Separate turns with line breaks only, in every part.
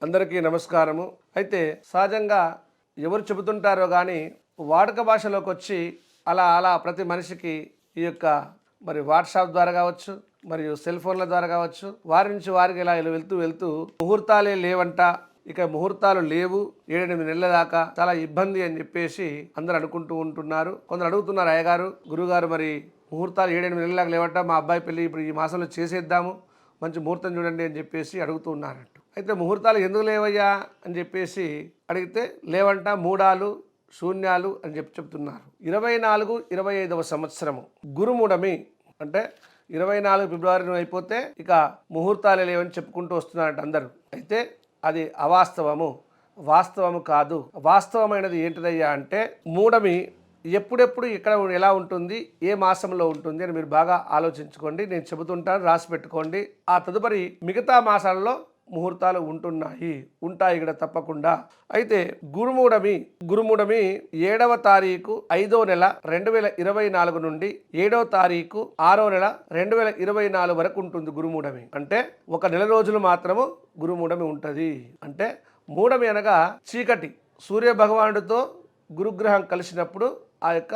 అందరికీ నమస్కారము. అయితే సహజంగా ఎవరు చెబుతుంటారో కానీ వాడుక భాషలోకి వచ్చి అలా అలా ప్రతి మనిషికి ఈ యొక్క వాట్సాప్ ద్వారా కావచ్చు, మరియు సెల్ ఫోన్ల ద్వారా కావచ్చు, వారి నుంచి వారికి ఇలా వెళ్తూ వెళ్తూ ముహూర్తాలే లేవంట, ఇక ముహూర్తాలు లేవు 7-8 నెలల దాకా, చాలా ఇబ్బంది అని చెప్పేసి అందరు అనుకుంటూ ఉంటున్నారు. కొందరు అడుగుతున్నారు, అయ్యగారు గురుగారు మరి ముహూర్తాలు 7-8 నెలల దాకా లేవంట, మా అబ్బాయి పెళ్ళి ఇప్పుడు ఈ మాసంలో చేసేద్దాము, మంచి ముహూర్తం చూడండి అని చెప్పేసి అడుగుతూ ఉన్నారంట. అయితే ముహూర్తాలు ఎందుకు లేవయ్యా అని చెప్పేసి అడిగితే లేవంట, మూడాలు శూన్యాలు అని చెప్తున్నారు. 24-25వ సంవత్సరము గురుముడమి అంటే 24 ఫిబ్రవరి అయిపోతే ఇక ముహూర్తాలే లేవని చెప్పుకుంటూ వస్తున్నారంట అందరూ. అయితే అది అవాస్తవము, వాస్తవము కాదు. వాస్తవమైనది ఏంటిదయ్యా అంటే మూడమి ఎప్పుడెప్పుడు ఇక్కడ ఎలా ఉంటుంది, ఏ మాసంలో ఉంటుంది అని మీరు బాగా ఆలోచించుకోండి. నేను చెబుతుంటాను, రాసి పెట్టుకోండి. ఆ తదుపరి మిగతా మాసాలలో ముహూర్తాలు ఉంటాయి ఇక్కడ తప్పకుండా. అయితే గురుమూఢమి 7వ తారీఖు 5వ నెల 2024 నుండి 7వ తారీఖు 6వ నెల 2024 వరకు ఉంటుంది గురుమూఢమి. అంటే ఒక నెల రోజులు మాత్రము గురుమూఢమి ఉంటుంది. అంటే మూఢమి అనగా చీకటి. సూర్య భగవానుడితో గురుగ్రహం కలిసినప్పుడు ఆ యొక్క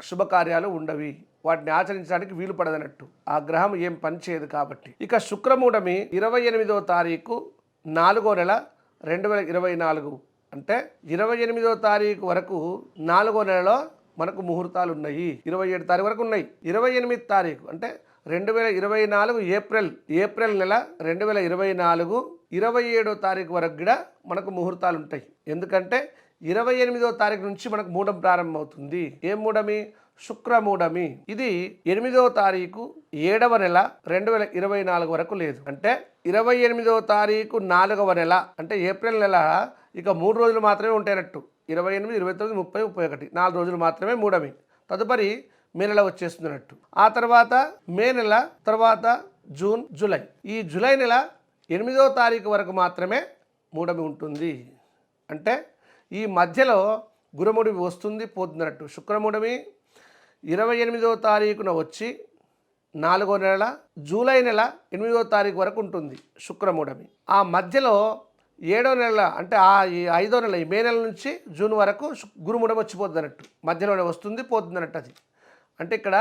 శుభకార్యాలు ఉండవి, వాటిని ఆచరించడానికి వీలు పడదన్నట్టు. ఆ గ్రహం ఏం పనిచేయదు కాబట్టి. ఇక శుక్రమూఢమి 28వ తారీఖు 4వ నెల 2024 అంటే 28వ తారీఖు వరకు 4వ నెలలో మనకు ముహూర్తాలు ఉన్నాయి. 27 తారీఖు వరకు ఉన్నాయి. 28 తారీఖు అంటే 2024 ఏప్రిల్ నెల 2024 27వ తారీఖు వరకు కూడా మనకు ముహూర్తాలు ఉంటాయి. ఎందుకంటే 28వ తారీఖు నుంచి మనకు మూఢం ప్రారంభమవుతుంది. ఏం మూఢమి? శుక్రమూఢమి. ఇది 8వ తారీఖు 7వ నెల 2024 వరకు లేదు. అంటే 28వ తారీఖు 4వ నెల అంటే ఏప్రిల్ నెల ఇక 3 రోజులు మాత్రమే ఉంటాయన్నట్టు. 28, 29, 30, 31 4 రోజులు మాత్రమే మూఢమి. తదుపరి మే నెల వచ్చేస్తున్నట్టు. ఆ తర్వాత మే నెల, తర్వాత జూన్, జూలై. ఈ జూలై నెల 8వ తారీఖు వరకు మాత్రమే మూఢమి ఉంటుంది. అంటే ఈ మధ్యలో గురుముడి వస్తుంది పోతున్నట్టు. శుక్రమూఢమి 28వ తారీఖున వచ్చి 4వ నెల జూలై నెల 8వ తారీఖు వరకు ఉంటుంది శుక్రమూఢమి. ఆ మధ్యలో 7వ నెల అంటే 5వ నెల మే నెల నుంచి జూన్ వరకు గురుమూఢమి వచ్చిపోతుంది అన్నట్టు. మధ్యలోనే వస్తుంది పోతుంది అన్నట్టు. అది అంటే ఇక్కడ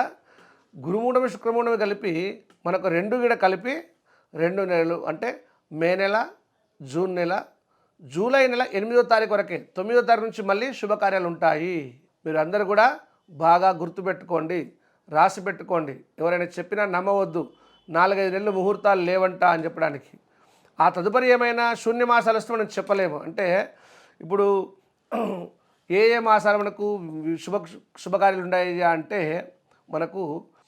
గురుమూఢమి శుక్రమూఢమి కలిపి మనకు 2 కూడా కలిపి 2 నెలలు అంటే మే నెల, జూన్ నెల, జూలై నెల 8వ తారీఖు వరకే. 9వ తారీఖు నుంచి మళ్ళీ శుభకార్యాలు ఉంటాయి. మీరు అందరూ కూడా బాగా గుర్తుపెట్టుకోండి, రాసి పెట్టుకోండి. ఎవరైనా చెప్పినా నమ్మవద్దు. 4-5 నెలలు ముహూర్తాలు లేవంట అని చెప్పడానికి. ఆ తదుపరి ఏమైనా శూన్య మాసాలు వస్తే మనం చెప్పలేము. అంటే ఇప్పుడు ఏ మాసాలు మనకు శుభకార్యాలు ఉన్నాయి అంటే మనకు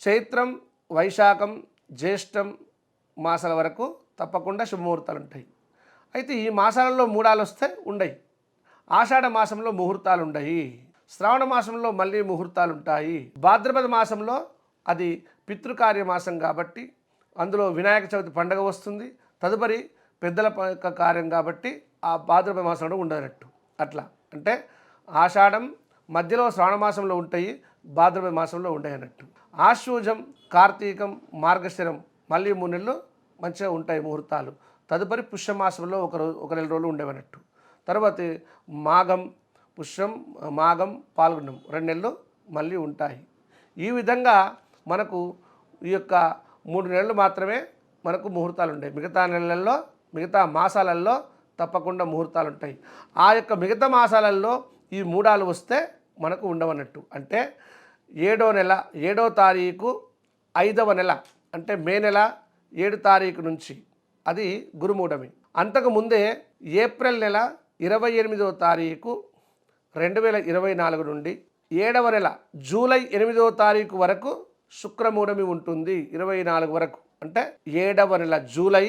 చైత్రం, వైశాఖం, జ్యేష్టం మాసాల వరకు తప్పకుండా శుభముహూర్తాలు ఉంటాయి. అయితే ఈ మాసాలలో మూడాలు వస్తే ఉండయి. ఆషాఢ మాసంలో ముహూర్తాలు ఉండయి. శ్రావణ మాసంలో మళ్ళీ ముహూర్తాలు ఉంటాయి. భాద్రపద మాసంలో అది పితృకార్య మాసం కాబట్టి అందులో వినాయక చవితి పండుగ వస్తుంది. తదుపరి పెద్దల కార్యం కాబట్టి ఆ భాద్రపద మాసంలో ఉండనట్టు. అట్లా అంటే ఆషాఢం మధ్యలో శ్రావణ మాసంలో ఉంటాయి, భాద్రపద మాసంలో ఉంటాయి అన్నట్టు. ఆశ్వజం, కార్తీకం, మార్గశిరం మళ్ళీ 3 నెలలు మంచిగా ఉంటాయి ముహూర్తాలు. తదుపరి పుష్యమాసంలో ఒక నెల రోజులు ఉండేవన్నట్టు. తర్వాత మాఘం, పుష్యం, మాఘం, పాల్గొనం 2 నెలలు మళ్ళీ ఉంటాయి. ఈ విధంగా మనకు ఈ యొక్క 3 నెలలు మాత్రమే మనకు ముహూర్తాలు ఉంటాయి. మిగతా నెలల్లో, మిగతా మాసాలలో తప్పకుండా ముహూర్తాలు ఉంటాయి. ఆ యొక్క మిగతా మాసాలలో ఈ మూడాలు వస్తే మనకు ఉండవన్నట్టు. అంటే 7వ నెల 7వ తారీఖు 5వ నెల అంటే మే నెల 7 తారీఖు నుంచి అది గురుమూఢమి. అంతకుముందే ఏప్రిల్ నెల 28వ తారీఖు 2024 నుండి 7వ నెల జూలై 8వ తారీఖు వరకు శుక్రమూఢమి ఉంటుంది. 24 వరకు అంటే 7వ నెల జూలై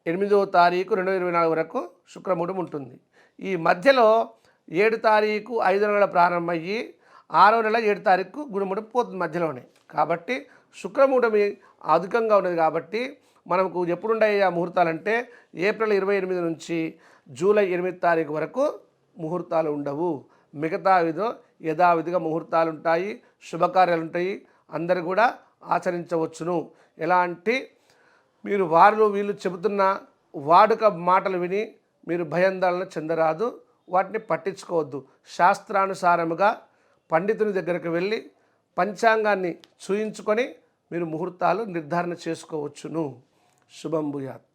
8వ తారీఖు 2024 వరకు శుక్రమూఢమి ఉంటుంది. ఈ మధ్యలో 7 తారీఖు 5వ నెల ప్రారంభమయ్యి 6వ నెల 7 తారీఖు గురుమూఢమి పోతుంది మధ్యలోనే. కాబట్టి శుక్రమూఢమి అధికంగా ఉన్నది కాబట్టి మనకు ఎప్పుడుంటాయి ఆ ముహూర్తాలంటే ఏప్రిల్ 28 నుంచి జూలై 8 తారీఖు వరకు ముహూర్తాలు ఉండవు. మిగతా యథావిధిగా ముహూర్తాలు ఉంటాయి, శుభకార్యాలు ఉంటాయి. అందరు కూడా ఆచరించవచ్చును. ఎలాంటి మీరు వీళ్ళు చెబుతున్న వాడుక మాటలు విని మీరు భయాందోళన చెందరాదు, వాటిని పట్టించుకోవద్దు. శాస్త్రానుసారముగా పండితుని దగ్గరకు వెళ్ళి పంచాంగాన్ని చూయించుకొని మీరు ముహూర్తాలు నిర్ధారణ చేసుకోవచ్చును. శుభం భూయాత్.